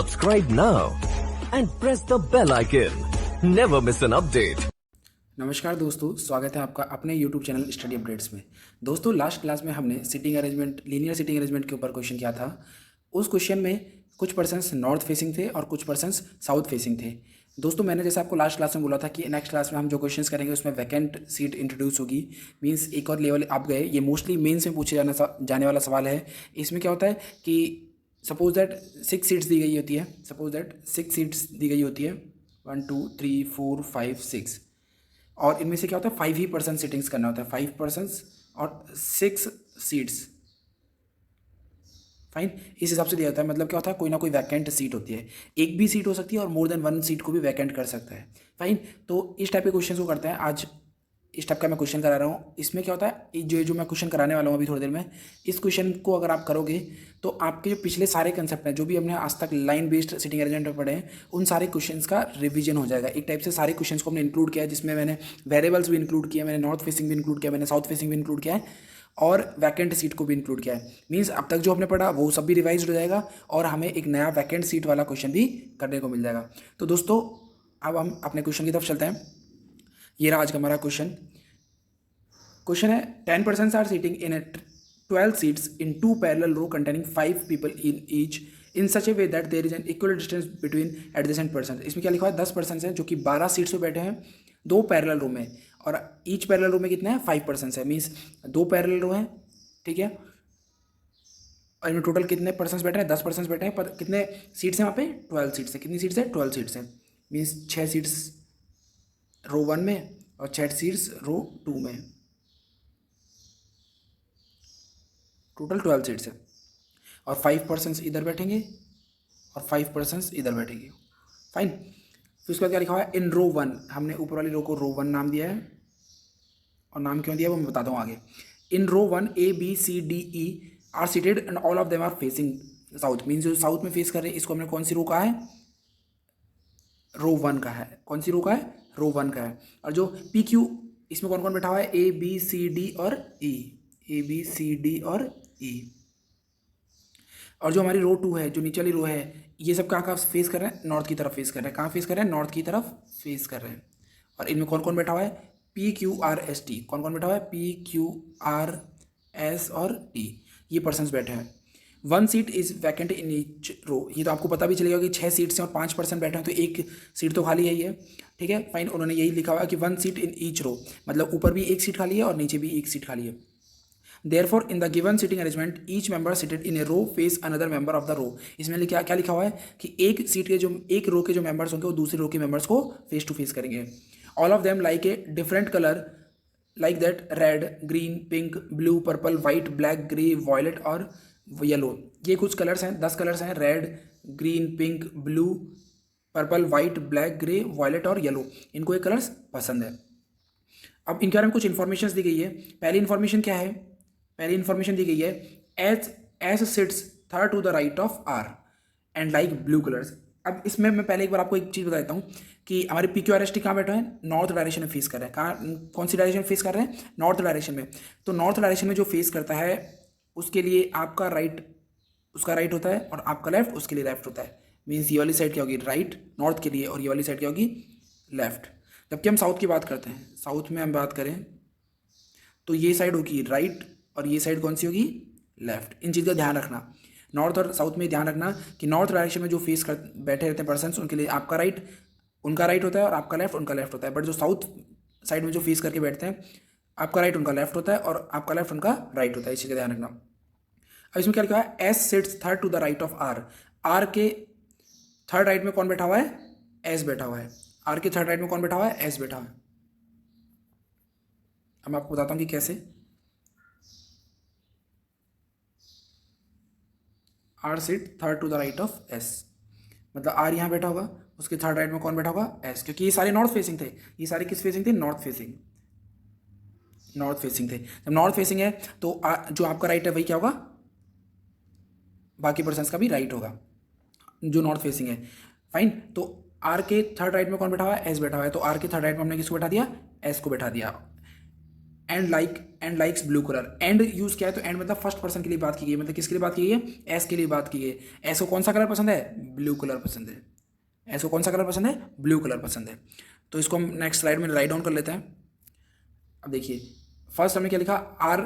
Subscribe now and press the bell icon. Never miss an update. नमस्कार दोस्तों, स्वागत है आपका अपने YouTube चैनल स्टडी अपडेट्स में। दोस्तों, लास्ट क्लास में हमने seating arrangement, linear seating arrangement के ऊपर क्वेश्चन किया था। उस क्वेश्चन में कुछ पर्सन्स नॉर्थ फेसिंग थे और कुछ पर्सन्स साउथ फेसिंग थे। दोस्तों, मैंने जैसे आपको लास्ट क्लास में बोला था कि नेक्स्ट क्लास में हम जो क्वेश्चंस करेंगे उसमें वैकेंट सीट इंट्रोड्यूस होगी। मींस एक और लेवल आप गए। ये मोस्टली मेंस में पूछे जाने वाला सवाल है। इसमें क्या होता है कि सपोज दैट 6 सीट्स दी गई होती है। 1 2 3 4 5 6, और इनमें से क्या होता है 5 ही पर्सन सीटिंग्स करना होता है। 5 पर्सन्स और 6 सीट्स। फाइन, इस हिसाब से दिया जाता है। मतलब क्या होता है, कोई ना कोई वैकेंट सीट होती है। एक भी सीट हो सकती है और मोर देन 1 सीट को भी वैकेंट कर सकता है। फाइन, तो इस टाइप के क्वेश्चन को करते हैं। आज इस टाइप का मैं क्वेश्चन करा रहा हूँ। इसमें क्या होता है, जो मैं क्वेश्चन कराने वाला हूँ अभी थोड़ी देर में, इस क्वेश्चन को अगर आप करोगे तो आपके जो पिछले सारे कंसेप्ट हैं, जो भी हमने आज तक लाइन बेस्ड सीटिंग अरेंजमेंट में पढ़े हैं, उन सारे क्वेश्चंस का रिवीजन हो जाएगा। एक टाइप से सारे क्वेश्चंस को हमने इंक्लूड किया है, जिसमें मैंने वेरिएबल्स भी इंक्लूड किया, मैंने नॉर्थ फेसिंग भी इंक्लूड किया, मैंने साउथ फेसिंग भी इंक्लूड किया है, और वैकेंट सीट को भी इंक्लूड किया है। मीन्स अब तक जो हमने पढ़ा वो सब भी रिवाइज हो जाएगा और हमें एक नया वैकेंट सीट वाला क्वेश्चन भी करने को मिल जाएगा। तो दोस्तों, अब हम अपने क्वेश्चन की तरफ चलते हैं। ये रहा आज का हमारा क्वेश्चन है 10 persons are sitting in a 12 seats in 2 parallel row containing 5 people in each in such a way that there is an equal distance between adjacent persons। इसमें क्या लिखा है, 10 पर्सन हैं जो कि 12 सीट्स पे बैठे हैं 2 पैरेलल रो में, और ईच पैरेलल रो में कितने हैं 5 पर्सन है। मीन्स 2 पैरेलल रो हैं, ठीक है, और इनमें टोटल कितने पर्सन बैठे हैं, 10 पर्सन बैठे हैं। पर कितने सीट्स हैं वहाँ पे, 12 सीट्स है। कितनी सीट्स है, 12 सीट्स है। मीन्स 6 सीट्स रो 1 में और 6 सीट्स रो 2 में, टोटल 12 सीट्स है। और 5 पर्सन्स इधर बैठेंगे और 5 पर्सन्स इधर बैठेंगे। फाइन, फिर उसके बाद क्या लिखा हुआ है, इन रो 1, हमने ऊपर वाली रो को रो 1 नाम दिया है, और नाम क्यों दिया वो मैं बताता हूँ आगे। In row 1 A B C D E are seated and all of them are facing south. Means जो साउथ में फेस कर रहे हैं, इसको हमने कौन सी रो कहा है, रो 1 का है। कौन सी रो का है, रो 1 का है। और जो PQ, इसमें कौन कौन बैठा हुआ है, A B C D और E, A B C D और E। और जो हमारी रो 2 है, जो नीचे वाली रो है, ये सब कहाँ फेस कर रहे हैं, नॉर्थ की तरफ फेस कर रहे हैं। कहाँ फेस कर रहे हैं, नॉर्थ की तरफ फेस कर रहे हैं। और इनमें कौन कौन बैठा हुआ है, PQRST। कौन कौन बैठा हुआ है, PQRS और T, ये पर्सन्स बैठे हैं। 1 seat is vacant in each row. ये तो आपको पता भी चलेगा कि 6 सीट्स हैं और 5 पर्सन बैठे हैं, तो एक सीट तो खाली है ही है, ठीक है। फाइन, उन्होंने यही लिखा हुआ है कि 1 सीट इन ईच रो, मतलब ऊपर भी एक सीट खाली है और नीचे भी एक सीट खाली है। Therefore, in the given seating arrangement, each member seated in a row face another member of the row। इसमें क्या लिखा हुआ है कि एक सीट के जो एक रो के जो मेंबर्स होंगे वो दूसरी रो के मेंबर्स को फेस टू फेस करेंगे। All of them like a different colour, like that red, green, pink, blue, purple, white, black, grey, violet और येलो। ये कुछ कलर्स हैं, 10 कलर्स हैं। Red, green, pink, blue, purple, white, black, grey, violet और yellow, इनको ये colours पसंद है। अब इनके बारे में कुछ इन्फॉर्मेशन दी गई है। पहली इन्फॉर्मेशन क्या है, पहली इन्फॉर्मेशन दी गई है, S sits third to the right of R and like blue colours. अब इसमें मैं पहले एक बार आपको एक चीज़ बता देता हूँ कि हमारे PQRST कहाँ बैठे हैं, नॉर्थ डायरेक्शन में फेस कर रहे हैं। कहाँ, कौन सी डायरेक्शन फेस कर रहे हैं, नॉर्थ डायरेक्शन में। तो नॉर्थ डायरेक्शन में जो फेस करता है उसके लिए आपका राइट, उसका राइट होता है, और आपका लेफ्ट उसके लिए लेफ्ट होता है। मीन्स ये वाली साइड क्या होगी, राइट नॉर्थ के लिए, और ये वाली साइड क्या होगी, लेफ्ट। जबकि हम साउथ की बात करते हैं, साउथ में हम बात करें तो ये साइड होगी राइट और ये साइड कौन सी होगी, लेफ्ट। इन चीज़ का ध्यान रखना। नॉर्थ और साउथ में ध्यान रखना कि नॉर्थ डायरेक्शन में जो फेस कर बैठे रहते हैं पर्सन्स, उनके लिए आपका राइट उनका राइट होता है और आपका लेफ्ट उनका लेफ्ट होता है। बट जो साउथ साइड में जो फेस करके बैठते हैं, आपका राइट उनका लेफ्ट होता है और आपका लेफ्ट उनका राइट होता है। इस चीज़ का ध्यान रखना। अब इसमें क्या लिखा है, S sits third to the right of R. R के थर्ड राइट में कौन बैठा हुआ है, एस बैठा हुआ है। आर के थर्ड राइट में कौन बैठा हुआ है, एस बैठा हुआ है। अब मैं आपको बताता हूँ कि कैसे। R seat third to the right of S, मतलब आर यहाँ बैठा होगा, उसके थर्ड राइट में कौन बैठा होगा, एस। क्योंकि ये सारे नॉर्थ फेसिंग थे, ये सारे किस फेसिंग थे, नॉर्थ फेसिंग, नॉर्थ फेसिंग थे। जब नॉर्थ फेसिंग है तो जो आपका राइट है वही क्या होगा, बाकी पर्सन्स का भी राइट होगा जो नॉर्थ फेसिंग है। फाइन, तो आर के थर्ड राइट में कौन बैठा हुआ है, एस बैठा हुआ है। तो आर के थर्ड राइट में हमने किसको बैठा दिया, एस को बैठा दिया। And likes blue colour. And use किया है तो एंड मतलब फर्स्ट पर्सन के लिए बात की गई है, मतलब किसके लिए बात की गई है, एस के लिए बात की गई है। एस को कौन सा कलर पसंद है, ब्लू कलर पसंद है। एस को कौन सा कलर पसंद है, ब्लू कलर पसंद है। तो इसको हम नेक्स्ट स्लाइड में राइट डाउन कर लेते हैं। अब देखिए फर्स्ट हमने क्या लिखा, आर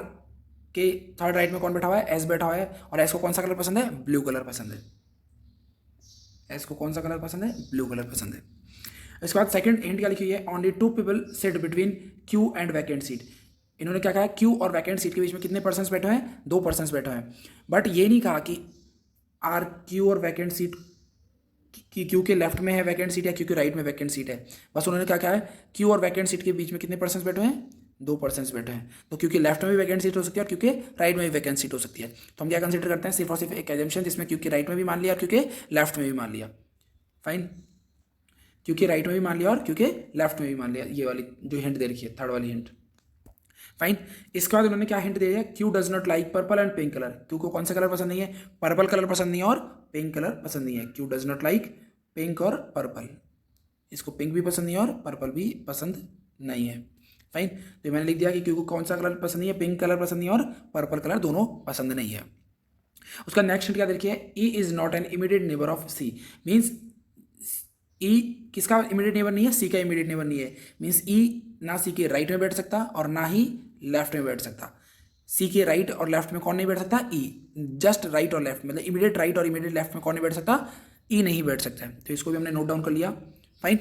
के थर्ड राइट में कौन बैठा हुआ है, एस बैठा हुआ है, और एस को कौन सा कलर पसंद है, ब्लू कलर पसंद है। एस को कौन सा कलर पसंद है, ब्लू कलर पसंद है। इसके बाद सेकंड हिंट क्या लिखी हुई है, only 2 people sit between Q and vacant seat. इन्होंने क्या कहा है, क्यू और वैकेंट सीट के बीच में कितने पर्सन्स बैठे हैं, 2 पर्सन्स बैठे हैं। बट ये नहीं कहा कि आर क्यू और वैकेंट सीट कि क्यू के लेफ्ट में है वैकेंट सीट या क्यू के राइट में वैकेंट सीट है। बस उन्होंने क्या कहा है, क्यू और वैकेंट सीट के बीच में कितने पर्सन्स बैठे हैं, 2 पर्सन्स बैठे हैं। तो क्यू के लेफ्ट में भी वैकेंट सीट हो सकती है और क्यू के राइट में भी वैकेंट सीट हो सकती है। तो हम क्या कंसिडर करते हैं, सिर्फ और सिर्फ एक एजम्पशन जिसमें क्यू के राइट में भी मान लिया और क्यू के लेफ्ट में भी मान लिया। फाइन, क्यू के राइट में भी मान लिया और क्यू के लेफ्ट में भी मान लिया। ये वाली जो हिंट दे रखी है, थर्ड वाली हिंट। फाइन, इसके बाद उन्होंने क्या हिंट दे दिया, Q does not like purple and pink colour. Q को कौन सा कलर पसंद नहीं है, पर्पल कलर पसंद नहीं है और पिंक कलर पसंद नहीं है। Q does not like pink और पर्पल, इसको पिंक भी पसंद नहीं है और पर्पल भी पसंद नहीं है। फाइन, तो मैंने लिख दिया कि क्यू को कौन सा कलर पसंद नहीं है, पिंक कलर पसंद नहीं है और पर्पल कलर दोनों पसंद नहीं है। उसका नेक्स्ट क्या देखिए, E is not an immediate neighbour of C. Means E किसका इमीडिएट नेबर नहीं है, सी का इमीडिएट नेबर नहीं है। मीन्स ई ना सी के राइट में बैठ सकता और ना ही लेफ्ट में बैठ सकता। सी के राइट और लेफ्ट में कौन नहीं बैठ सकता, ई। जस्ट राइट और लेफ्ट, मतलब इमीडिएट राइट और इमीडिएट लेफ्ट में कौन नहीं बैठ सकता, ई नहीं बैठ सकता है। तो इसको भी हमने नोट डाउन कर लिया। फाइन,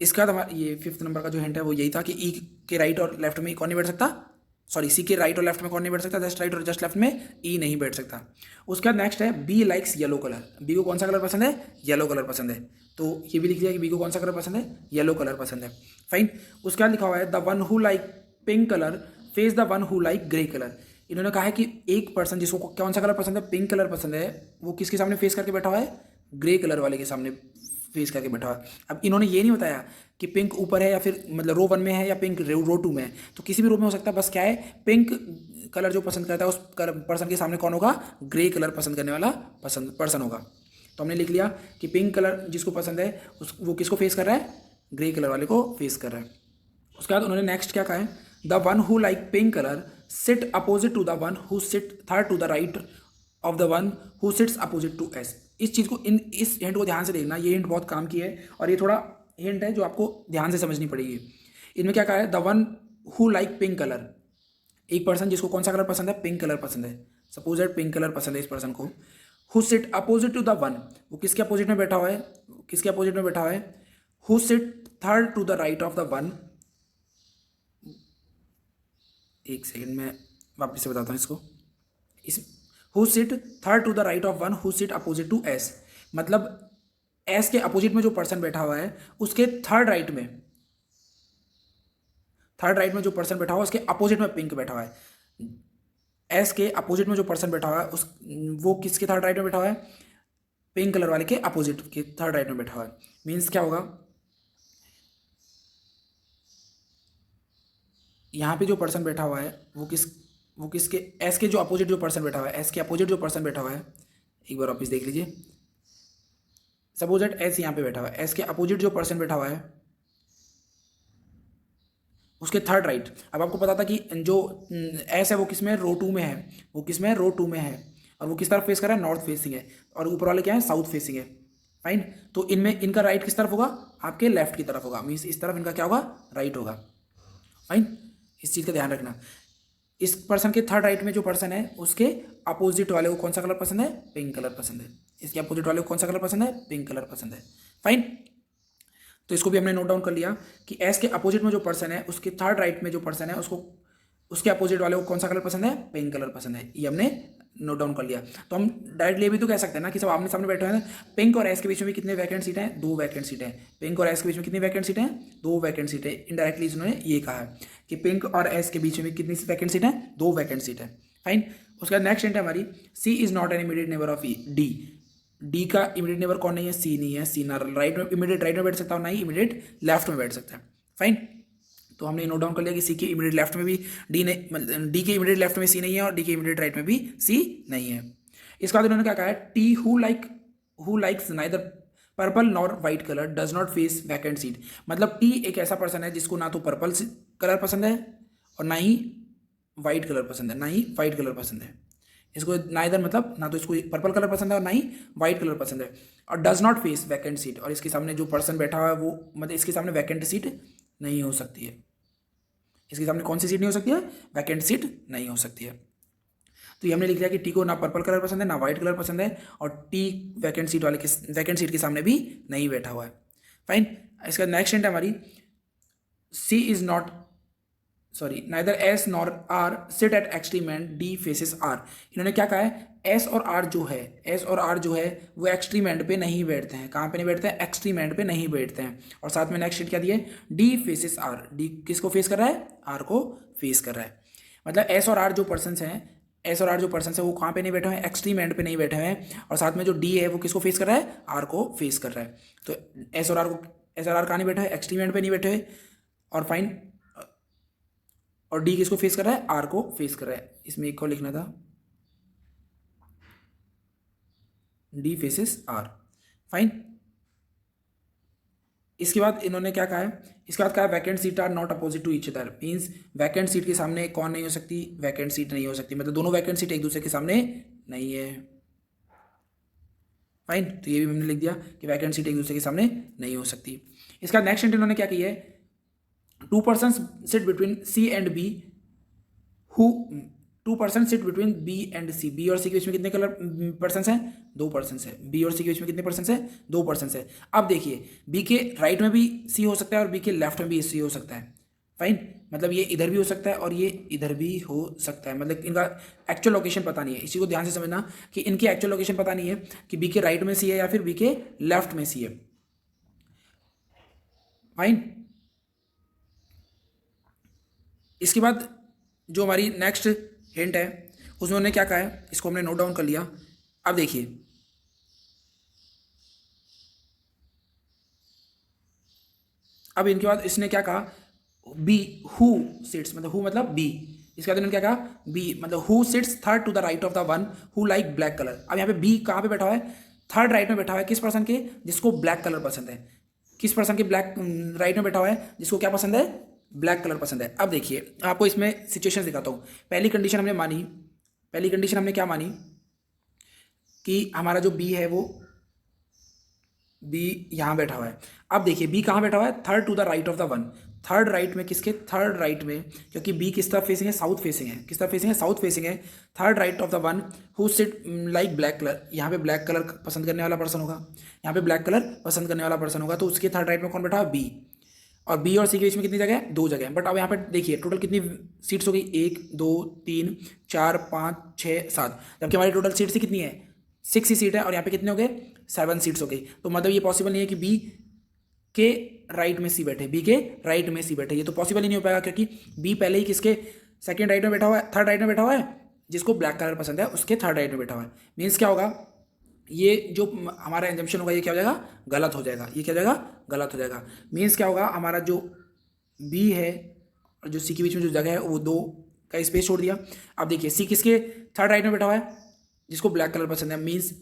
इसका बाद हमारा ये 5th नंबर का जो हिंट है वो यही था कि ई के राइट और लेफ्ट में कौन नहीं बैठ सकता, सॉरी सी के राइट और लेफ्ट में कौन नहीं बैठ सकता, जस्ट राइट और जस्ट लेफ्ट में ई नहीं बैठ सकता। उसके बाद नेक्स्ट है B likes yellow colour. B को कौन सा कलर पसंद है, येलो कलर पसंद है। तो ये भी लिख दिया कि बी को कौन सा कलर पसंद है, येलो कलर पसंद है। फाइन, उसके बाद लिखा हुआ है the one who like pink colour face the one who like grey colour. इन्होंने कहा है कि एक पर्सन जिसको कौन सा कलर पसंद है, पिंक कलर पसंद है, वो किसके सामने फेस करके बैठा हुआ है, ग्रे कलर वाले के सामने फेस करके बैठा हुआ है। अब इन्होंने ये नहीं बताया कि पिंक ऊपर है या फिर मतलब रो 1 में है या पिंक रो 2 में है, तो किसी भी रो में हो सकता है। बस क्या है, पिंक कलर जो पसंद करता है उस पर्सन के सामने कौन होगा, ग्रे कलर पसंद करने वाला पर्सन होगा। तो हमने लिख लिया कि पिंक कलर जिसको पसंद है वो किसको फेस कर रहा है, ग्रे कलर वाले को फेस कर रहा है। उसके बाद उन्होंने नेक्स्ट क्या कहा है, the one who like pink colour sit opposite to the one who sit third to the right of the one who sits opposite to S. इस चीज़ को इस हिंट को ध्यान से देखना, ये हिंट बहुत काम की है और ये थोड़ा हिंट है जो आपको ध्यान से समझनी पड़ेगी। इनमें क्या कहा है, the one who like pink colour, एक पर्सन जिसको कौन सा कलर पसंद है, पिंक कलर पसंद है। सपोज दैट पिंक कलर पसंद है इस पर्सन को। Who sit opposite to the one, वो किसके अपोजिट में बैठा हुआ है, किसके अपोजिट में बैठा हुआ है, who sit third to the right of the one. एक सेकंड में वापस से बताता हूँ इसको। इस who sit third to the right of one who sit opposite to S, मतलब एस के अपोजिट में जो पर्सन बैठा हुआ है उसके थर्ड राइट में जो पर्सन बैठा हुआ है उसके अपोजिट में पिंक बैठा हुआ है। एस के अपोजिट में जो पर्सन बैठा हुआ है वो किसके थर्ड राइट में बैठा हुआ है, पिंक कलर वाले के अपोजिट के थर्ड राइट में बैठा हुआ है। मीन्स क्या होगा, यहाँ पे जो पर्सन बैठा हुआ है वो किसके, एस के जो अपोजिट जो पर्सन बैठा हुआ है, एस के अपोजिट जो पर्सन बैठा हुआ है, एक बार वापस देख लीजिए। सपोज दैट एस यहाँ पे बैठा हुआ है, एस के अपोजिट जो पर्सन बैठा हुआ है उसके थर्ड राइट। अब आपको पता था कि जो एस है वो किस में, रो 2 में है, वो किस में, रो 2 में है, और वो किस तरफ फेस कर रहा है, नॉर्थ फेसिंग है, और ऊपर वाले क्या है, साउथ फेसिंग है। फाइन, तो इनमें इनका राइट किस तरफ होगा, आपके लेफ्ट की तरफ होगा। मीन्स इस तरफ इनका क्या होगा, राइट होगा। फाइन, इस चीज़ का ध्यान रखना। इस पर्सन के थर्ड राइट में जो पर्सन है उसके अपोजिट वाले को कौन सा कलर पसंद है, पिंक कलर पसंद है। इसके अपोजिट वाले को कौन सा कलर पसंद है, पिंक कलर पसंद है। फाइन, तो इसको भी हमने नोट डाउन कर लिया कि एस के अपोजिट में जो पर्सन है उसके थर्ड राइट में जो पर्सन है उसको उसके अपोजिट वाले को कौन सा कलर पसंद है, पिंक कलर पसंद है। ये हमने नोट डाउन कर लिया। तो हम डायरेक्टली ये भी तो कह सकते हैं ना कि सब आमने सामने बैठे हैं, पिंक और एस के बीच में भी कितने वैकेंट सीट हैं, 2 वैकेंट सीट हैं। पिंक और एस के बीच में कितनी वैकेंट सीट हैं, 2 वैकेंट सीट है। इनडायरेक्टली इन्होंने ये कहा है कि पिंक और एस के बीच में कितनी वैकेंट सीट है, 2 वैकेंट सीट है। फाइन, उसके बाद नेक्स्ट हिंट है हमारी, C is not an immediate neighbour of E. D का इमीडिएट नेबर कौन नहीं है, सी नहीं है। सी ना राइट में इमीडिएट राइट में बैठ सकता है, ना ही इमीडिएट लेफ्ट में बैठ सकता है। फाइन, तो हमने नोट डाउन कर लिया कि सी के इमीडिएट लेफ्ट में भी डी के इमीडिएट लेफ्ट में सी नहीं है और डी के इमीडिएट राइट में भी सी नहीं है। इसके बाद उन्होंने क्या कहा है, T who likes neither purple nor white colour does not face vacant seat. मतलब टी एक ऐसा पर्सन है जिसको ना तो पर्पल कलर पसंद है और ना ही वाइट कलर पसंद है, ना ही वाइट कलर पसंद है। इसको ना इधर मतलब ना तो इसको पर्पल कलर पसंद है और ना ही वाइट कलर पसंद है। और does not face vacant seat, और इसके सामने जो पर्सन बैठा हुआ है वो मतलब इसके सामने वैकेंट सीट नहीं हो सकती है। इसके सामने कौन सी सीट नहीं हो सकती है? वैकेंट सीट नहीं हो सकती है। तो ये हमने लिख लिया कि टी को ना पर्पल कलर पसंद है ना वाइट कलर पसंद है, और टी वैकेंट सीट के सामने भी नहीं बैठा हुआ है। फाइन। इसका नेक्स्ट हिंट है हमारी, C is not sorry neither S nor R sit at extreme end D faces R. इन्होंने क्या कहा है? एस और आर जो है वो एक्सट्रीम एंड पे नहीं बैठते हैं। कहाँ पे नहीं बैठते हैं? एक्सट्रीम एंड पे नहीं बैठते हैं। और साथ में नेक्स्ट हिंट क्या दिया है? D faces R. डी किसको फेस कर रहा है? आर को फेस कर रहा है। मतलब एस और आर जो पर्सन्स हैं वो कहाँ पे नहीं बैठे हुए हैं? एक्सट्रीम एंड पे नहीं बैठे हुए हैं। और साथ में जो डी है वो किसको फेस कर रहा है? आर को फेस कर रहा है। तो एस और आर कहाँ नहीं बैठा है? एक्सट्रीम एंड पे नहीं बैठे हुए। और फाइन, और डी किसको फेस कर रहा है? आर को फेस कर रहा है। इसमें एक को लिखना था, डी फेसेस आर। फाइन। इसके बाद इन्होंने क्या कहा है? इसके बाद कहा है vacant seat are not opposite to each other. Means vacant seat के सामने कौन नहीं हो सकती? वैकेंट सीट नहीं हो सकती। मतलब दोनों वैकेंट सीट एक दूसरे के सामने नहीं है। फाइन। तो ये भी हमने लिख दिया कि वैकेंट सीट एक दूसरे के सामने नहीं हो सकती। इसका नेक्स्ट हिंट इन्होंने क्या किया है? Two person sit between C and B two person sit between B and C. B और सी के बीच में कितने कलर पर्सन हैं? 2 पर्सन है। बी और सी के बीच में कितने पर्सन है? 2 पर्सन है। अब देखिए, बी के राइट में भी सी हो सकता है और बी के लेफ्ट में भी सी हो सकता है। फाइन। मतलब ये इधर भी हो सकता है और ये इधर भी हो सकता है। मतलब इनका एक्चुअल लोकेशन पता नहीं है। इसी को ध्यान से समझना कि इनकी एक्चुअल लोकेशन पता नहीं है कि बी के राइट में सी है या फिर बी के लेफ्ट में सी है। फाइन। इसके बाद जो हमारी नेक्स्ट हिंट है उसमें उन्होंने क्या कहा है, इसको हमने नोट डाउन कर लिया। अब देखिए, अब इनके बाद इसने क्या कहा? बी हु सिट्स, मतलब हु मतलब बी। इसके बाद इन्होंने क्या कहा? बी मतलब who sits third to the right of the one who like black colour. अब यहाँ पे बी कहाँ पे बैठा हुआ है? थर्ड राइट में बैठा हुआ है। किस पर्सन के? जिसको ब्लैक कलर पसंद है। किस पर्सन के ब्लैक राइट में बैठा हुआ है? जिसको क्या पसंद है? ब्लैक कलर पसंद है। अब देखिए, आपको इसमें सिचुएशन दिखाता हूँ। पहली कंडीशन हमने क्या मानी कि हमारा जो बी है वो बी यहाँ बैठा हुआ है। अब देखिए, बी कहाँ बैठा हुआ है? Third to the right of the one. Third right में किसके? थर्ड राइट में, क्योंकि बी किस तरफ फेसिंग है? साउथ फेसिंग है। किस तरफ फेसिंग है? साउथ फेसिंग है। Third right of the one who sit like black colour. यहाँ पे ब्लैक कलर पसंद करने वाला पर्सन होगा। यहाँ पे ब्लैक कलर पसंद करने वाला पर्सन होगा। तो उसके थर्ड राइट में कौन बैठा है? बी। और बी और सी के बीच में कितनी जगह है? 2 जगह है। बट अब यहाँ पे देखिए, टोटल कितनी सीट्स हो गई? 1 2 3 4 5 6 7। जबकि हमारी टोटल सीट्स ही कितनी है? 6 ही सीट है। और यहाँ पे कितने हो गए? 7 सीट्स हो गई। तो मतलब ये पॉसिबल नहीं है कि बी के राइट में सी बैठे, बी के राइट में सी बैठे। ये तो पॉसिबल ही नहीं हो पाएगा, क्योंकि बी पहले ही किसके सेकंड राइट में बैठा हुआ है? थर्ड राइट में बैठा हुआ है। जिसको ब्लैक कलर पसंद है उसके थर्ड राइट में बैठा हुआ है। मीन्स क्या होगा? ये जो हमारा एग्जाम्पशन होगा ये क्या हो जाएगा? गलत हो जाएगा। ये क्या हो जाएगा? गलत हो जाएगा। मीन्स क्या होगा? हमारा जो बी है और जो सी के बीच में जो जगह है वो 2 का स्पेस छोड़ दिया। अब देखिए, सी किसके थर्ड राइट में बैठा हुआ है? जिसको ब्लैक कलर पसंद है। मीन्स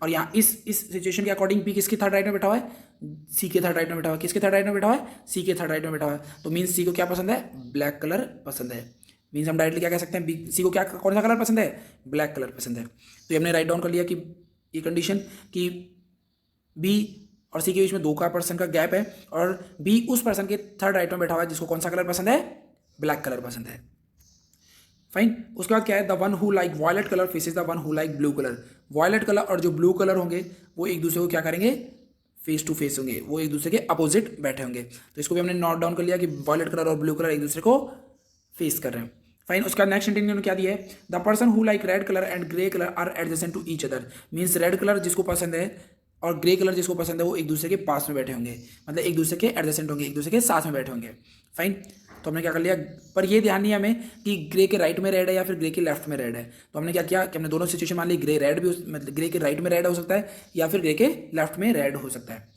और यहाँ इस सिचुएशन के अकॉर्डिंग बी किसके थर्ड राइट में बैठा हुआ है? सी के थर्ड राइट में बैठा हुआ है। किसके थर्ड राइट में बैठा हुआ है? सी के थर्ड राइट में बैठा हुआ है। तो मीन्स सी को क्या पसंद है? ब्लैक कलर पसंद है। मीन्स हम डायरेक्टली क्या कह सकते हैं? बी सी को क्या कौन सा कलर पसंद है? ब्लैक कलर पसंद है। तो हमने राइट डाउन कर लिया कि ये कंडीशन कि बी और सी के बीच में 2 का पर्सन का गैप है और बी उस पर्सन के थर्ड राइट में बैठा हुआ है जिसको कौन सा कलर पसंद है? ब्लैक कलर पसंद है। फाइन। उसके बाद क्या है? The one who like violet colour faces the one who like blue colour. Violet colour और जो ब्लू कलर होंगे वो एक दूसरे को क्या करेंगे? फेस टू फेस होंगे। वो एक दूसरे के अपोजिट बैठे होंगे। तो इसको भी हमने नोट डाउन कर लिया कि वॉयलेट कलर और ब्लू कलर एक दूसरे को फेस कर रहे हैं। फाइन। उसका नेक्स्ट सेंटेंस उन्होंने क्या दिया है? The person who like red colour and grey colour are adjacent to each other. Means red colour जिसको पसंद है और ग्रे कलर जिसको पसंद है वो एक दूसरे के पास में बैठे होंगे। मतलब एक दूसरे के एडजेसेंट होंगे, एक दूसरे के साथ में बैठे होंगे। फाइन। तो हमने क्या कर लिया? पर ये ध्यान नहीं है हमें कि ग्रे के राइट में रेड है या फिर ग्रे के लेफ्ट में रेड है। तो हमने क्या किया कि हमने दोनों सिचुएशन मान ली। ग्रे रेड भी मतलब ग्रे के राइट में रेड हो सकता है या फिर ग्रे के लेफ्ट में रेड हो सकता है।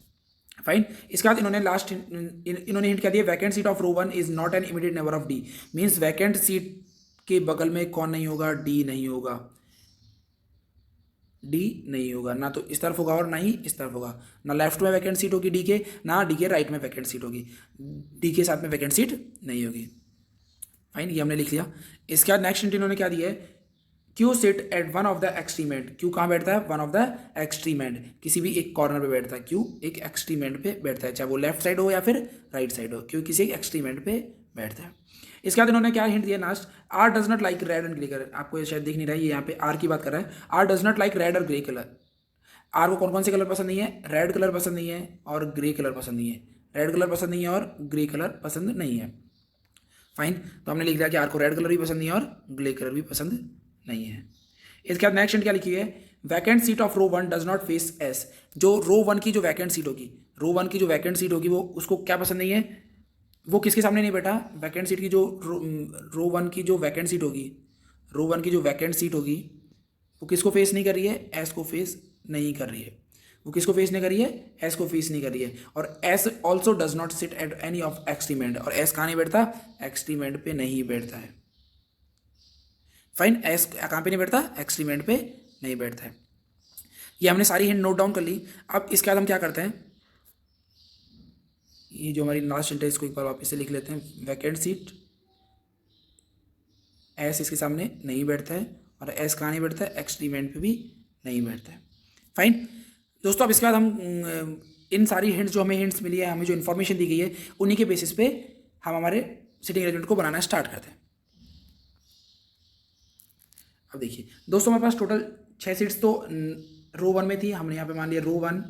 फाइन। इसके बाद इन्होंने हिंट क्या दिया? Vacant seat of row 1 is not an immediate neighbour of D. Means vacant seat के बगल में कौन नहीं होगा? डी नहीं होगा। डी नहीं होगा, ना तो इस तरफ होगा और ना ही इस तरफ होगा। ना लेफ्ट में वैकेंट सीट होगी डी के, ना डी के राइट में वैकेंट सीट होगी, डी के साथ में वैकेंट सीट नहीं होगी। फाइन, ये हमने लिख लिया। इसके बाद नेक्स्ट हिंट इन्होंने क्या दिया है, Q sit at one of the extreme and. Q कहाँ बैठता है, one of the extreme and, किसी भी एक कॉर्नर पे बैठता है। क्यू एक एक्सट्रीम एंड पे बैठता है, चाहे वो लेफ्ट साइड हो या फिर राइट साइड हो, क्यू किसी एक एक्सट्रीम एंड पे बैठता है। इसके बाद इन्होंने क्या हिंट दिया last, R does not like red and grey colour. आपको ये शायद दिख नहीं रहा है, ये यहाँ पे आर की बात कर रहा है। R does not like red और ग्रे कलर। आर को कौन कौन से कलर पसंद नहीं है, रेड कलर पसंद नहीं है और ग्रे कलर पसंद नहीं है। रेड कलर पसंद नहीं है और ग्रे कलर पसंद नहीं है। फाइन, तो हमने लिख दिया कि आर को रेड कलर भी पसंद नहीं है और ग्रे कलर भी पसंद नहीं है। इसके बाद नेक्स्ट क्या लिखी है, vacant seat of row one does not face S. जो रो वन की जो वैकेंट सीट होगी, रो वन की जो वैकेंट सीट होगी वो उसको क्या पसंद नहीं है, वो किसके सामने नहीं बैठा, वैकेंट सीट की जो रो वन की जो वैकेंट सीट होगी, रो वन की जो वैकेंट सीट होगी वो किसको फेस नहीं कर रही है, एस को फेस नहीं कर रही है। वो किसको फेस नहीं कर रही है, एस को फेस नहीं कर रही है। और S also does not sit at any of extreme and. और एस कहाँ नहीं बैठता, एक्सट्रीम एंड पे नहीं बैठता है। फाइन, एस कहाँ पे नहीं बैठता, एक्सट्रीम एंड पे नहीं बैठता है। ये हमने सारी हिंट नोट डाउन कर ली। अब इसके बाद हम क्या करते हैं, ये जो हमारी लास्ट हिंट है इसको एक बार वापस से लिख लेते हैं। वैकेंट सीट, एस इसके सामने नहीं बैठता है और एस कहाँ नहीं बैठता है, एक्सट्रीम एंड पे भी नहीं बैठता है। फाइन दोस्तों, अब इसके बाद हम इन सारी हिंट्स जो हमें हिंट्स मिली है, हमें जो इन्फॉर्मेशन दी गई है, उन्हीं के बेसिस पे हम हमारे सिटिंग अरेंजमेंट को बनाना स्टार्ट करते हैं। अब देखिए दोस्तों, हमारे पास टोटल 6 सीट्स तो रो वन में थी, हमने यहाँ पे मान लिया रो वन।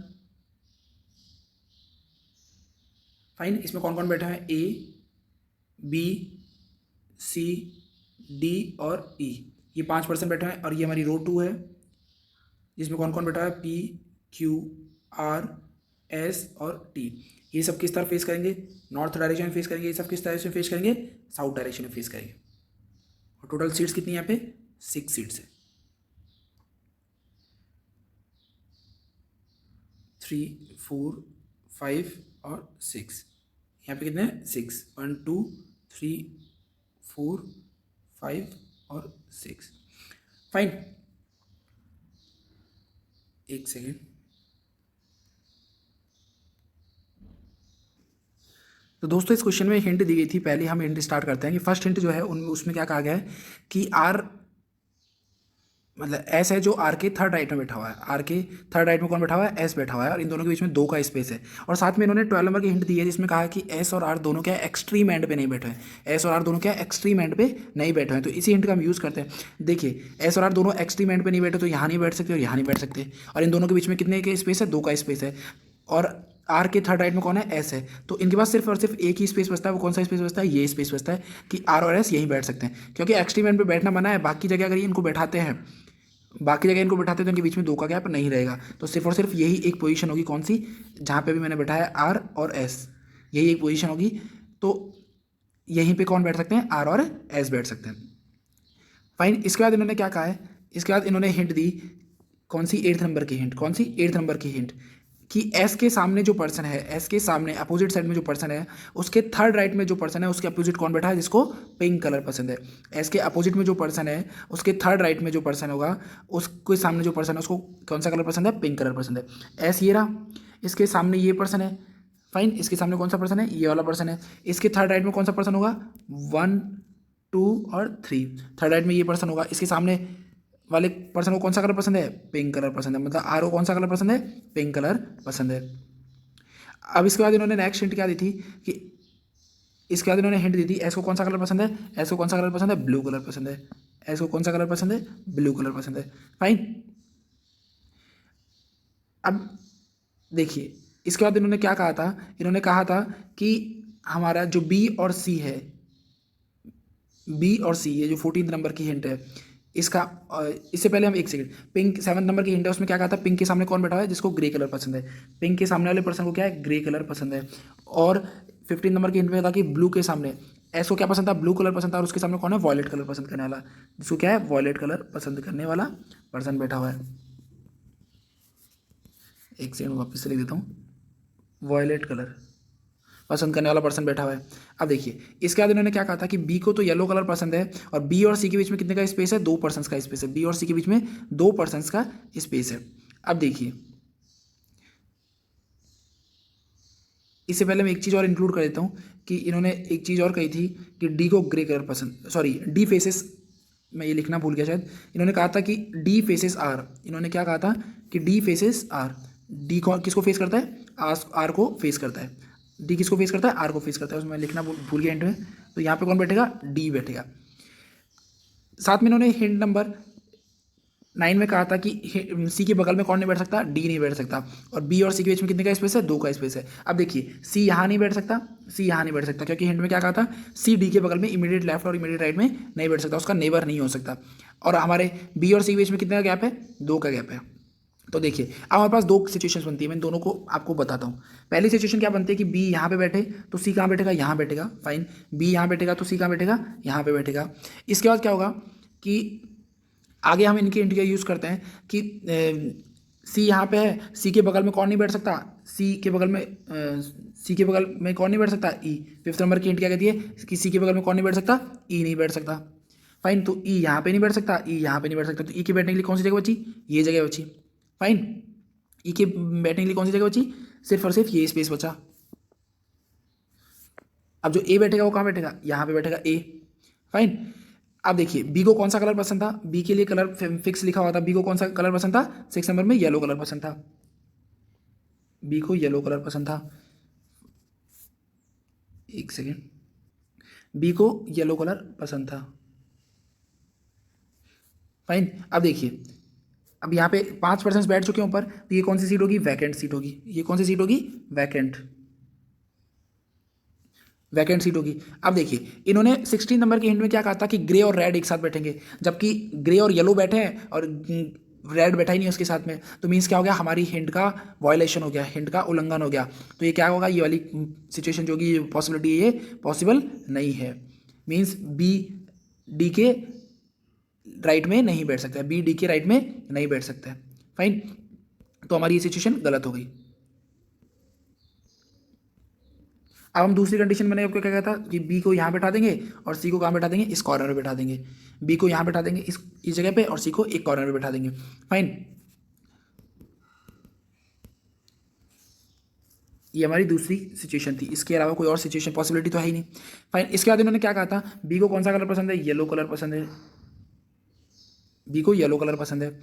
फाइन, इसमें कौन कौन बैठा है, ए बी सी डी और ई, ये 5% बैठा है। और ये हमारी रो टू है जिसमें कौन कौन बैठा है, पी क्यू आर एस और टी। ये सब किस तरफ फेस करेंगे, नॉर्थ डायरेक्शन में फेस करेंगे। ये सब किस डायरेक्शन में फेस करेंगे, साउथ डायरेक्शन में फेस करेंगे। और टोटल सीट्स कितनी यहाँ पे, 6 सीट्स है। 3 4 5 और 6, यहाँ पे कितने हैं, 6, 1 2 3 4 5 और 6। फाइन, एक सेकेंड। तो दोस्तों इस क्वेश्चन में हिंट दी गई थी, पहले हम हिंट स्टार्ट करते हैं कि फर्स्ट हिंट जो है उनमें उसमें क्या कहा गया है कि आर मतलब एस है जो आर के थर्ड राइट में बैठा हुआ है। आर के थर्ड राइट में कौन बैठा हुआ है, एस बैठा हुआ है। और इन दोनों के बीच में 2 का स्पेस है। और साथ में इन्होंने 12 नंबर की हिंट दी है जिसमें कहा है कि एस और आर दोनों क्या एक्सट्रीम एंड पे नहीं बैठे हैं। एस और आर दोनों क्या एक्सट्रीम एंड पे नहीं बैठे हैं। तो इसी हिंट का हम यूज़ करते हैं। देखिए एस और आर दोनों एक्सट्रीम एंड पे नहीं बैठे, तो यहाँ नहीं बैठ सकते और यहाँ नहीं बैठ सकते। और इन दोनों के बीच में कितने के स्पेस है, 2 का स्पेस है। और आर के थर्ड राइट में कौन है, एस है। तो इनके पास सिर्फ और सिर्फ एक ही स्पेस बचता है। वो कौन सा स्पेस बचता है, ये स्पेस बचता है कि आर और एस यहीं बैठ सकते हैं। क्योंकि एक्सट्रीम एंड पे बैठना मना है, बाकी जगह अगर ये इनको बैठाते हैं, बाकी जगह इनको बैठाते हैं तो इनके बीच में 2 का गैप नहीं रहेगा। तो सिर्फ और सिर्फ यही एक पोजीशन होगी, कौन सी, जहाँ पे भी मैंने बैठाया आर और एस, यही एक पोजीशन होगी। तो यहीं पे कौन बैठ सकते हैं, आर और एस बैठ सकते हैं। फाइन, इसके बाद इन्होंने क्या कहा है, इसके बाद इन्होंने हिंट दी, कौन सी, 8th नंबर की हिंट। कौन सी, 8th नंबर की हिंट कि एस के सामने जो पर्सन है, एस के सामने अपोजिट साइड में जो पर्सन है, उसके थर्ड राइट में जो पर्सन है उसके अपोजिट कौन बैठा है, जिसको पिंक कलर पसंद है। एस के अपोजिट में जो पर्सन है उसके थर्ड राइट में जो पर्सन होगा, उसके सामने जो पर्सन है उसको कौन सा कलर पसंद है, पिंक कलर पसंद है। एस ये रहा, इसके सामने ये पर्सन है। फाइन, इसके सामने कौन सा पर्सन है, ये वाला पर्सन है। इसके थर्ड राइट में कौन सा पर्सन होगा, 1 2 और 3, थर्ड राइट में ये पर्सन होगा। इसके सामने वाले पर्सन को कौन सा कलर पसंद है, पिंक कलर पसंद है। मतलब आर को कौन सा कलर पसंद है, पिंक कलर पसंद है। अब इसके बाद इन्होंने नेक्स्ट हिंट क्या दी थी कि इसके बाद इन्होंने हिंट दी थी एस को कौन सा कलर पसंद है, एस को कौन सा कलर पसंद है, ब्लू कलर पसंद है। एस को कौन सा कलर पसंद है, ब्लू कलर पसंद है। फाइन, अब देखिए इसके बाद इन्होंने क्या कहा था, इन्होंने कहा था कि हमारा जो बी और सी है, बी और सी, ये जो 14th नंबर की हिंट है, इसका इससे पहले हम एक सेकंड, पिंक 7th नंबर की हिंट है, उसमें क्या कहा था, पिंक के सामने कौन बैठा हुआ है, जिसको ग्रे कलर पसंद है। पिंक के सामने वाले पर्सन को क्या है, ग्रे कलर पसंद है। और 15 नंबर की हिंट में था कि ब्लू के सामने एस को क्या पसंद था, ब्लू कलर पसंद था। और उसके सामने कौन है, वॉयलेट कलर पसंद करने वाला, जिसको क्या है, वॉयलेट कलर पसंद करने वाला पर्सन बैठा हुआ है। एक सेकंड वापस से लिख देता हूँ, वॉयलेट कलर पसंद करने वाला पर्सन बैठा हुआ है। अब देखिए इसके बाद इन्होंने क्या कहा था कि बी को तो येलो कलर पसंद है और बी और सी के बीच में कितने का स्पेस है, 2 पर्सन्स का स्पेस है। बी और सी के बीच में 2 पर्सन्स का स्पेस है। अब देखिए इससे पहले मैं एक चीज़ और इंक्लूड कर देता हूँ कि इन्होंने एक चीज़ और कही थी कि डी को ग्रे कलर पसंद, सॉरी डी फेसेस, मैं ये लिखना भूल गया शायद। इन्होंने कहा था कि डी फेसेस आर, इन्होंने क्या कहा था कि डी फेसेस आर, डी को किसको फेस करता है, आर को फेस करता है। डी किसको फेस करता है, आर को फेस करता है। उसमें लिखना भूल गया एंड में। तो यहाँ पे कौन बैठेगा, डी बैठेगा। साथ में इन्होंने हिंट नंबर 9 में कहा था कि सी के बगल में कौन नहीं बैठ सकता, डी नहीं बैठ सकता। और बी और सी के बीच में कितने का स्पेस है, 2 का स्पेस है। अब देखिए सी यहाँ नहीं बैठ सकता, सी यहाँ नहीं बैठ सकता, क्योंकि हिंट में क्या कहा था, सी डी के बगल में इमीडिएट लेफ्ट और इमीडिएट राइट में नहीं बैठ सकता, उसका नेबर नहीं हो सकता। और हमारे बी और सी के बीच में कितने का गैप है, 2 का गैप है। तो देखिए अब हमारे पास 2 सिचुएशंस बनती है, मैं दोनों को आपको बताता हूँ। पहली सिचुएशन क्या बनती है कि बी यहाँ पे बैठे तो सी कहाँ बैठेगा, यहाँ बैठेगा, फाइन। बी यहाँ बैठेगा तो सी कहाँ बैठेगा, यहाँ पे बैठेगा। इसके बाद क्या होगा कि आगे हम इनके इंट का यूज़ करते हैं कि सी यहाँ पे है, सी के बगल में कौन नहीं बैठ सकता, सी के बगल में कौन नहीं बैठ सकता, ई। 5th नंबर की इंट क्या कहती है कि सी के बगल में कौन नहीं बैठ सकता, ई नहीं बैठ सकता, फाइन। तो ई यहाँ पे नहीं बैठ सकता, ई यहाँ पे नहीं बैठ सकता, तो ई के बैठने के लिए कौन सी जगह बची, ये जगह बची, फाइन। ई के बैठने के लिए कौन सी जगह बची, सिर्फ और सिर्फ ये स्पेस बचा। अब जो ए बैठेगा वो कहाँ बैठेगा, यहाँ पे बैठेगा ए, फाइन। अब देखिए बी को कौन सा कलर पसंद था, बी के लिए कलर फिक्स लिखा हुआ था, बी को कौन सा कलर पसंद था, 6 नंबर में येलो कलर पसंद था, बी को येलो कलर पसंद था। एक सेकेंड, बी को येलो कलर पसंद था, फाइन। अब देखिए अब यहाँ पे 5% बैठ चुके हैं ऊपर, तो ये कौन सी सीट होगी, वैकेंट सीट होगी। ये कौन सी सीट होगी, वैकेंट सीट होगी। अब देखिए इन्होंने 16 नंबर के हिंट में क्या कहा था कि ग्रे और रेड एक साथ बैठेंगे, जबकि ग्रे और येलो बैठे हैं और रेड बैठा ही नहीं उसके साथ में। तो मीन्स क्या हो गया, हमारी हिंट का वायलेशन हो गया, हिंट का उल्लंघन हो गया। तो ये क्या होगा, ये वाली सिचुएशन जो कि पॉसिबिलिटी है, ये पॉसिबल नहीं है। मीन्स बी डी के राइट में नहीं बैठ सकता है, बी डी के राइट में नहीं बैठ सकता है, फाइन। तो हमारी ये सिचुएशन गलत हो गई। अब हम दूसरी कंडीशन मैंने आपको क्या कहा था कि बी को यहाँ बैठा देंगे और सी को कहाँ बैठा देंगे, इस कॉर्नर में बैठा देंगे। बी को यहाँ बैठा देंगे इस जगह पे और सी को एक कॉर्नर में बैठा देंगे, फाइन। ये हमारी दूसरी सिचुएशन थी, इसके अलावा कोई और सिचुएशन पॉसिबिलिटी तो है ही नहीं, फाइन। इसके बाद इन्होंने क्या कहा था, बी को कौन सा कलर पसंद है, येलो कलर पसंद है, बी को येलो कलर पसंद है।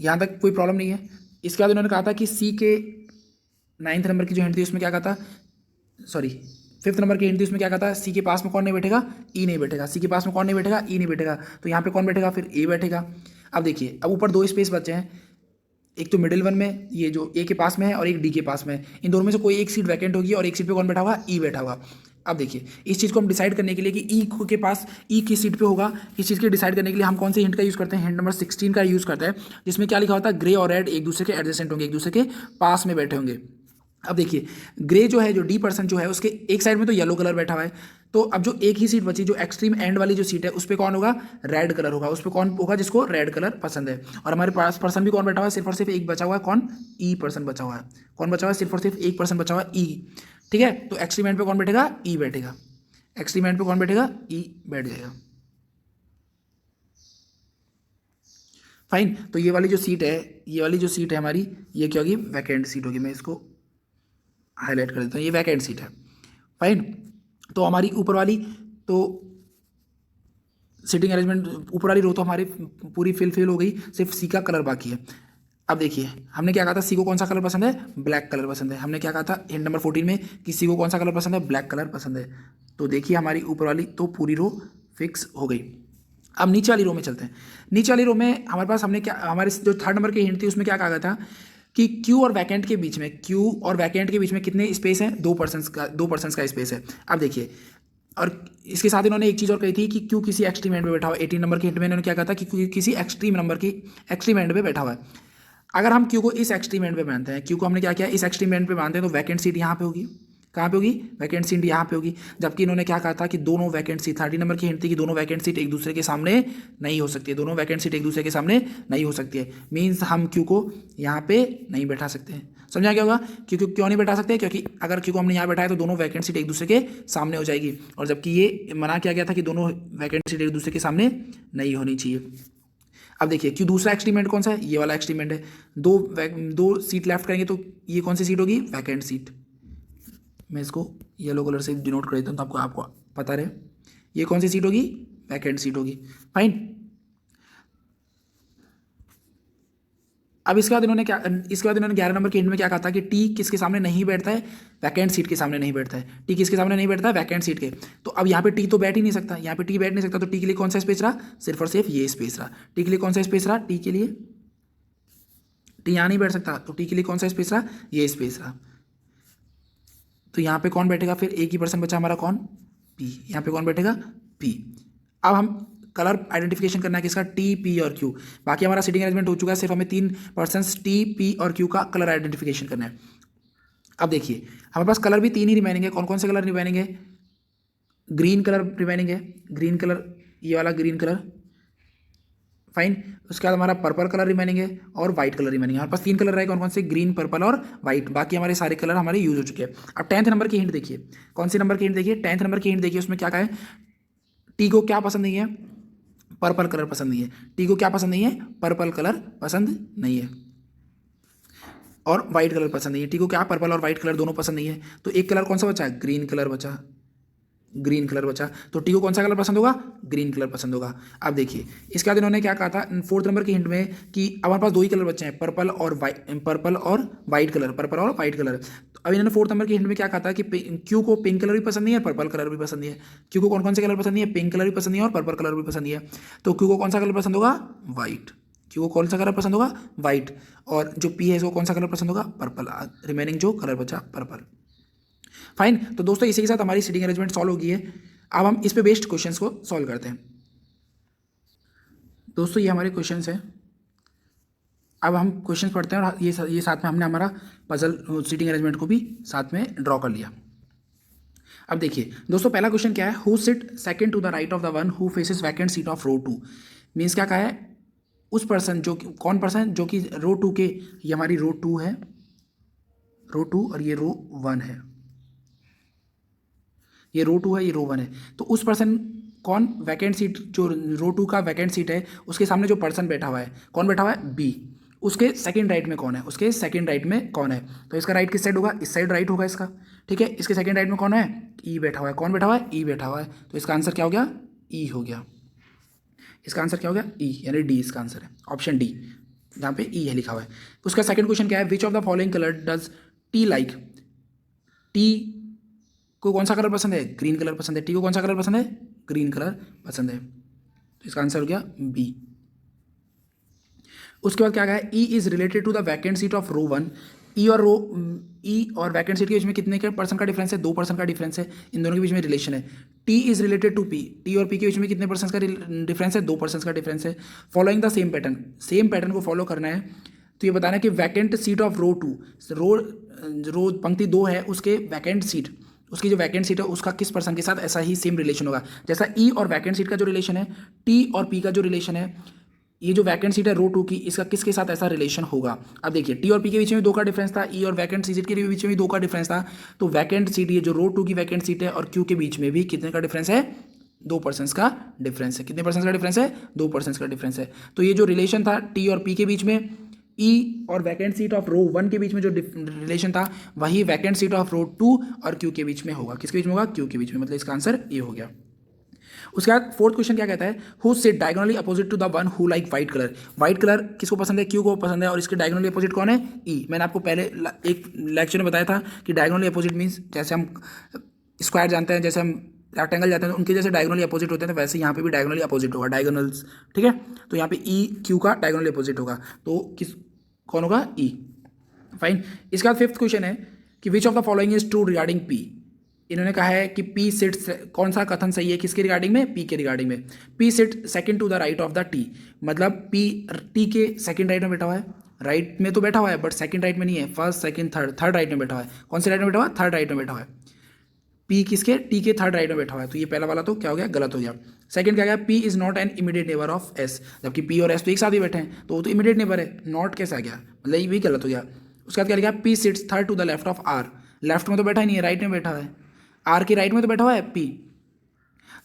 यहाँ तक कोई प्रॉब्लम नहीं है। इसके बाद इन्होंने कहा था कि सी के 9th नंबर की जो हिंट थी उसमें क्या कहा था, सॉरी 5th नंबर की हिंट थी उसमें क्या कहा था, सी के पास में कौन नहीं बैठेगा, ई नहीं बैठेगा। सी के पास में कौन नहीं बैठेगा, ई नहीं बैठेगा। तो यहाँ पे कौन बैठेगा, फिर ए बैठेगा। अब देखिए अब ऊपर 2 स्पेस बचे हैं, एक तो मिडिल वन में ये जो ए के पास में है और एक डी के पास में। इन दोनों में से कोई एक सीट वैकेंट होगी और एक सीट पे कौन बैठा होगा, ई बैठा होगा। अब देखिए इस चीज़ को हम डिसाइड करने के लिए कि ई के पास ई किस सीट पे होगा, इस चीज़ के डिसाइड करने के लिए हम कौन से हिंट का यूज़ करते हैं, हिंट नंबर 16 का यूज़ करते हैं, जिसमें क्या लिखा होता है, ग्रे और रेड एक दूसरे के एडजेसेंट होंगे, एक दूसरे के पास में बैठे होंगे। अब देखिए ग्रे जो है, जो डी पर्सन जो है, उसके एक साइड में तो येलो कलर बैठा हुआ है। तो अब जो एक ही सीट बची, जो एक्सट्रीम एंड वाली जो सीट है, उस पर कौन होगा, रेड कलर होगा। उस पर कौन होगा, जिसको रेड कलर पसंद है। और हमारे पास पर्सन भी कौन बैठा हुआ है, सिर्फ और सिर्फ एक बचा हुआ है, कौन, ई पर्सन बचा हुआ है। कौन बचा हुआ है, सिर्फ और सिर्फ एक पर्सन बचा हुआ है, ई, ठीक है। तो एक्सट्रीम एंड पे कौन बैठेगा, ई बैठेगा। एक्सट्रीम एंड पे कौन बैठेगा, ई बैठ जाएगा, फाइन। तो ये वाली जो सीट है, ये वाली जो सीट है हमारी, ये क्या होगी, वैकेंट सीट होगी। मैं इसको हाईलाइट कर देता हूँ, ये वैकेंट सीट है, फाइन। तो हमारी ऊपर वाली तो सीटिंग अरेंजमेंट, ऊपर वाली रो तो हमारी पूरी फिल हो गई, सिर्फ सी का कलर बाकी है। अब देखिए हमने क्या कहा था, सी को कौन सा कलर पसंद है, ब्लैक कलर पसंद है। हमने क्या कहा था हिंट नंबर 14 में कि सी को कौन सा कलर पसंद है, ब्लैक कलर पसंद है। तो देखिए हमारी ऊपर वाली तो पूरी रो फिक्स हो गई। अब नीचे वाली रो में चलते हैं। नीचे वाली रो में हमारे पास हमने क्या, हमारे जो 3rd नंबर की हिंट थी उसमें क्या कहा था कि क्यू और वैकेंट के बीच में, क्यू और वैकेंट के बीच में कितने स्पेस हैं, 2 पर्सन्स का स्पेस है। अब देखिए और इसके साथ इन्होंने एक चीज़ और कही थी कि क्यू किसी एक्सट्रीम एंड पे बैठा हुआ है। 18 नंबर की हिंट में इन्होंने क्या कहा था कि क्यू किसी एक्सट्रीम एंड पे बैठा हुआ है। अगर हम क्यू को इस एक्सट्रीम एंड पे मानते हैं, क्यू को हमने क्या किया, इस एक्सट्रीम एंड पे मानते हैं, तो वैकेंट सीट यहाँ पे होगी। कहाँ पे होगी? वैकेंट सीट यहाँ पे होगी। जबकि इन्होंने क्या कहा था कि दोनों वैकेंट सीट, 30 नंबर की हिंट थी कि दोनों वैकेंट सीट एक दूसरे के सामने नहीं हो सकती है, दोनों वैकेंट सीट एक दूसरे के सामने नहीं हो सकती है। मीन्स हम क्यू को यहाँ पे नहीं बैठा सकते हैं। समझा क्या होगा? क्योंकि क्यों नहीं बैठा सकते? क्योंकि अगर क्यू को हमने यहाँ बैठाया तो दोनों वैकेंट सीट एक दूसरे के सामने हो जाएगी, और जबकि ये मना किया गया था कि दोनों वैकेंट सीट एक दूसरे के सामने नहीं होनी चाहिए। अब देखिए क्यों दूसरा एक्सट्रीमेंट कौन सा है? ये वाला एक्सट्रीमेंट है। दो सीट लेफ्ट करेंगे तो ये कौन सी सीट होगी? Vacant seat. मैं इसको येलो कलर से डिनोट कर देता हूँ तो आपको पता रहे ये कौन सी सीट होगी? वैकेंट सीट होगी। फाइन। अब इसके बाद इन्होंने 11 नंबर के हिंट में क्या कहा था कि टी किसके सामने नहीं बैठता है? वैकेंट सीट के सामने नहीं बैठता है। टी किसके सामने नहीं बैठता है? वैकेंट सीट के। तो अब यहाँ पे टी तो बैठ ही नहीं सकता, यहाँ पे टी बैठ नहीं सकता, तो टी के लिए कौन सा स्पेस रहा? सिर्फ और सिर्फ ये स्पेस रहा। टी के लिए कौन सा स्पेस रहा? टी के लिए टी यहाँ नहीं बैठ सकता, तो टी के लिए कौन सा स्पेस रहा? ये स्पेस रहा। तो यहाँ पे कौन बैठेगा? फिर एक ही पर्सन बचा हमारा, कौन? पी। यहाँ पे कौन बैठेगा? पी। अब हम कलर आइडेंटिफिकेशन करना है किसका? टी, पी और क्यू। बाकी हमारा सीटिंग अरेंजमेंट हो चुका है, सिर्फ हमें 3 पर्सन्स टी, पी और क्यू का कलर आइडेंटिफिकेशन करना है। अब देखिए हमारे पास कलर भी 3 ही रिमेनिंग है। कौन कौन से कलर रिमेनिंग है? ग्रीन कलर रिमेनिंग है, ग्रीन कलर, ये वाला ग्रीन कलर। फाइन। उसके बाद हमारा पर्पल कलर रिमेनिंग है और व्हाइट कलर रिमेनिंग है। हमारे पास 3 कलर रहे, कौन कौन से? ग्रीन, पर्पल और व्हाइट। बाकी हमारे सारे कलर हमारे यूज हो चुके हैं। अब 10th नंबर की हिंट देखिए। कौन सी नंबर की हिंट देखिए? 10th नंबर की हिंट देखिए। उसमें क्या कहा है? टी को क्या पसंद नहीं है? पर्पल कलर पसंद नहीं है। टी को क्या पसंद नहीं है? पर्पल कलर पसंद नहीं है और व्हाइट कलर पसंद नहीं है। टी को क्या? पर्पल और व्हाइट कलर दोनों पसंद नहीं है। तो एक कलर कौन सा बचा? ग्रीन कलर बचा, ग्रीन कलर बचा। तो टी को कौन सा कलर पसंद होगा? ग्रीन कलर पसंद होगा। अब देखिए इसके बाद इन्होंने क्या कहा था 4th नंबर की हिंट में कि अब हमारे पास 2 ही कलर बचे हैं, पर्पल और व्हाइट कलर, पर्पल और व्हाइट कलर। तो अब इन्होंने 4th नंबर की हिंट में क्या कहा था कि क्यू को पिंक कलर भी पसंद नहीं है, पर्पल कलर भी पसंद नहीं है। क्यू को कौन कौन से कलर पसंद नहीं है? पिंक कलर भी पसंद नहीं है और पर्पल कलर भी पसंद नहीं है। तो क्यू को कौन सा कलर पसंद होगा? व्हाइट। क्यू को कौन सा कलर पसंद होगा? व्हाइट। और जो पी है इसको कौन सा कलर पसंद होगा? पर्पल। रिमेनिंग जो कलर बचा पर्पल। फाइन। तो दोस्तों इसी के साथ हमारी सीटिंग अरेंजमेंट सॉल्व हो गई है। अब हम इस पे बेस्ड क्वेश्चंस को सॉल्व करते हैं। दोस्तों ये हमारे क्वेश्चंस हैं। अब हम क्वेश्चंस पढ़ते हैं और ये साथ में हमने हमारा पजल सीटिंग अरेंजमेंट को भी साथ में ड्रॉ कर लिया। अब देखिए दोस्तों पहला क्वेश्चन क्या है? Who sit second to the right of the one who faces vacant seat of row 2। Means क्या कहा है? उस पर्सन जो कौन पर्सन जो कि रो 2 के, ये हमारी रो 2 है, रो 2 और ये रो 1 है, ये रो 2 है, ये रो 1 है। तो उस पर्सन कौन? वैकेंट सीट, जो रो 2 का वैकेंट सीट है उसके सामने जो पर्सन बैठा हुआ है, कौन बैठा हुआ है? बी। उसके सेकंड राइट में कौन है? उसके सेकंड राइट में कौन है? तो इसका राइट किस साइड होगा? इस साइड राइट होगा इसका। ठीक है। इसके सेकंड राइट में कौन है? ई बैठा हुआ है। कौन बैठा हुआ है? ई बैठा हुआ है। तो इसका आंसर क्या हो गया? ई हो गया। इसका आंसर क्या हो गया? ई, यानी डी इसका आंसर है, ऑप्शन डी, जहाँ पे ई है लिखा हुआ है। उसका सेकंड क्वेश्चन क्या है? Which of the following colour does T like. T को कौन सा कलर पसंद है? ग्रीन कलर पसंद है। टी को कौन सा कलर पसंद है? ग्रीन कलर पसंद है। तो इसका आंसर हो गया बी। उसके बाद क्या है? E is related to the vacant seat of row 1। E और वैकेंट सीट के बीच में कितने के पर्सन का डिफरेंस है? 2 पर्सन का डिफरेंस है। इन दोनों के बीच में रिलेशन है। T is related to P. T और पी के बीच में कितने पर्सन का डिफरेंस है? 2 पर्सन का डिफरेंस है। Following the same pattern, same pattern को फॉलो करना है। तो ये बताना है कि वैकेंट सीट ऑफ रो 2, रो पंक्ति 2 है, उसके वैकेंट सीट, उसकी जो वैकेंट सीट है उसका किस पर्सन के साथ ऐसा ही सेम रिलेशन होगा। जैसा ई और वैकेंट सीट का जो रिलेशन है, टी और पी का जो रिलेशन है, ये जो वैकेंट सीट है रो 2 की, इसका किसके साथ ऐसा रिलेशन होगा। अब देखिए टी और पी के बीच में 2 का डिफरेंस था, ई और वैकेंट सीट के बीच में भी 2 का डिफरेंस था। तो वैकेंट सीट, ये जो रो 2 की वैकेंट सीट है और क्यू के बीच में भी कितने का डिफरेंस है? 2 पर्सन का डिफरेंस है। कितने पर्सन का डिफरेंस है? 2 पर्सन का डिफरेंस है। तो ये जो रिलेशन था टी और पी के बीच में, ई और वैकेंट सीट ऑफ रो 1 के बीच में जो रिलेशन था, वही वैकेंट सीट ऑफ रो 2 और क्यू के बीच में होगा। किसके बीच में होगा? क्यू के बीच में। मतलब इसका आंसर ये हो गया। उसके बाद फोर्थ क्वेश्चन क्या कहता है? Who sit diagonally opposite to the one who like white colour. White colour किसको पसंद है? क्यू को पसंद है। और इसके डायगोनली अपोजिट कौन है? ई। मैंने आपको पहले एक लेक्चर में बताया था कि डायगोनली अपोजिट मीन्स जैसे हम स्क्वायर जानते हैं, जैसे हम रेक्टेंगल जाते हैं, उनके जैसे डायगोनली अपोजिट होते हैं, तो वैसे यहाँ पे भी डायगोनली अपोजिट होगा, डायगोनल्स। ठीक है। तो यहाँ पे ई क्यू का डायगोनली अपोजिट होगा, तो कौन होगा? ई। फाइन। इसके बाद फिफ्थ क्वेश्चन है कि which of the following is true regarding P. इन्होंने कहा है कि पी सिट्स, कौन सा कथन सही है किसके रिगार्डिंग में? पी के रिगार्डिंग में। P sit second to the right of the T, मतलब पी टी के सेकंड राइट में बैठा हुआ है। राइट में तो बैठा हुआ है बट सेकंड राइट में नहीं है, फर्स्ट सेकंड थर्ड राइट में बैठा हुआ है। कौन से राइट में बैठा हुआ है? थर्ड राइट में बैठा हुआ है। पी किसके? टी के थर्ड राइट में बैठा हुआ है, तो ये पहला वाला तो क्या हो गया? गलत हो गया। सेकंड क्या गया? P is not an immediate neighbour of S, जबकि पी और एस तो एक साथ ही बैठे हैं तो वो तो इमीडिएट नेबर है, नॉट कैसे आ गया? मतलब ये भी गलत हो गया। उसके बाद क्या लिखा? P sits third to the left of R, left में तो बैठा ही नहीं है, राइट में बैठा है। आर के राइट में तो बैठा हुआ है पी,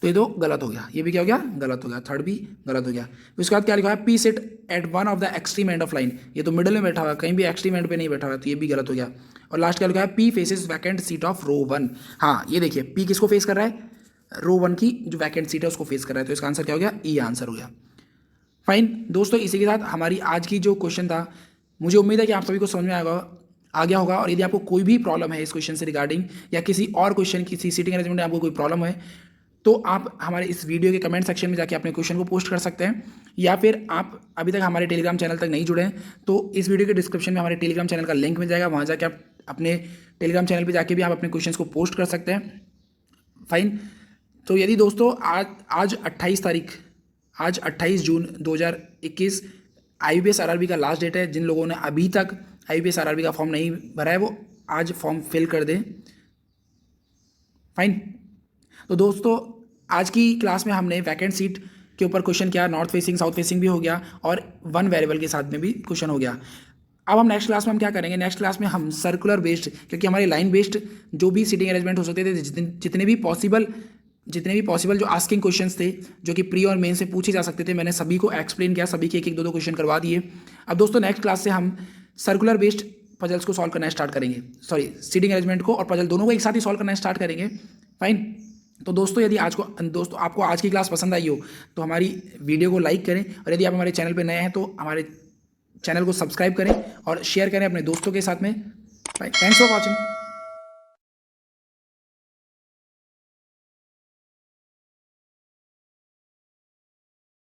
तो ये तो गलत हो गया, ये भी क्या हो गया? गलत हो गया, थर्ड भी गलत हो गया। उसके बाद क्या लिखा है? P sit at one of the extreme end of line, ये तो मिडिल में बैठा हुआ है, कहीं भी एक्सट्रीम एंड पे नहीं बैठा हुआ है, तो ये भी गलत हो गया। और लास्ट क्या लिखा है? P faces vacant seat of row 1। हाँ ये देखिए, पी किसको फेस कर रहा है? रो 1 की जो वैकेंट सीट है उसको फेस कर रहा है, तो इसका आंसर क्या हो गया? ई आंसर हो गया। फाइन दोस्तों, इसी के साथ हमारी आज की जो क्वेश्चन था, मुझे उम्मीद है कि आप सभी को समझ में आ गया होगा। और यदि आपको कोई भी प्रॉब्लम है इस क्वेश्चन से रिगार्डिंग, या किसी और क्वेश्चन, किसी सीटिंग अरेंजमेंट में आपको कोई प्रॉब्लम है, तो आप हमारे इस वीडियो के कमेंट सेक्शन में जाके अपने क्वेश्चन को पोस्ट कर सकते हैं। या फिर आप अभी तक हमारे टेलीग्राम चैनल तक नहीं जुड़े हैं तो इस वीडियो के डिस्क्रिप्शन में हमारे टेलीग्राम चैनल का लिंक मिल जाएगा, वहाँ जाके आप अपने टेलीग्राम चैनल पे जाके भी आप अपने क्वेश्चंस को पोस्ट कर सकते हैं। फाइन, तो यदि दोस्तों आज 28 जून 2021 IBPS RRB का लास्ट डेट है। जिन लोगों ने अभी तक IBPS RRB का फॉर्म नहीं भरा है वो आज फॉर्म फिल कर दें। फाइन, तो दोस्तों आज की क्लास में हमने वैकेंट सीट के ऊपर क्वेश्चन किया, नॉर्थ फेसिंग साउथ फेसिंग भी हो गया और वन वेरिएबल के साथ में भी क्वेश्चन हो गया। अब हम नेक्स्ट क्लास में हम क्या करेंगे? नेक्स्ट क्लास में हम सर्कुलर बेस्ड, क्योंकि हमारे लाइन बेस्ड जो भी सीटिंग अरेंजमेंट हो सकते थे, जितने भी पॉसिबल जो आस्किंग क्वेश्चंस थे जो कि प्री और मेन से पूछे जा सकते थे, मैंने सभी को एक्सप्लेन किया, सभी के एक दो क्वेश्चन करवा दिए। अब दोस्तों नेक्स्ट क्लास से हम सर्कुलर बेस्ड पजल्स को सॉल्व करना स्टार्ट करेंगे, सीटिंग अरेंजमेंट को और पजल दोनों को एक साथ ही सॉल्व करना स्टार्ट करेंगे। फाइन, तो दोस्तों यदि आपको आज की क्लास पसंद आई हो तो हमारी वीडियो को लाइक करें, और यदि आप हमारे चैनल पर नए हैं तो हमारे चैनल को सब्सक्राइब करें और शेयर करें अपने दोस्तों के साथ में। Thanks for watching.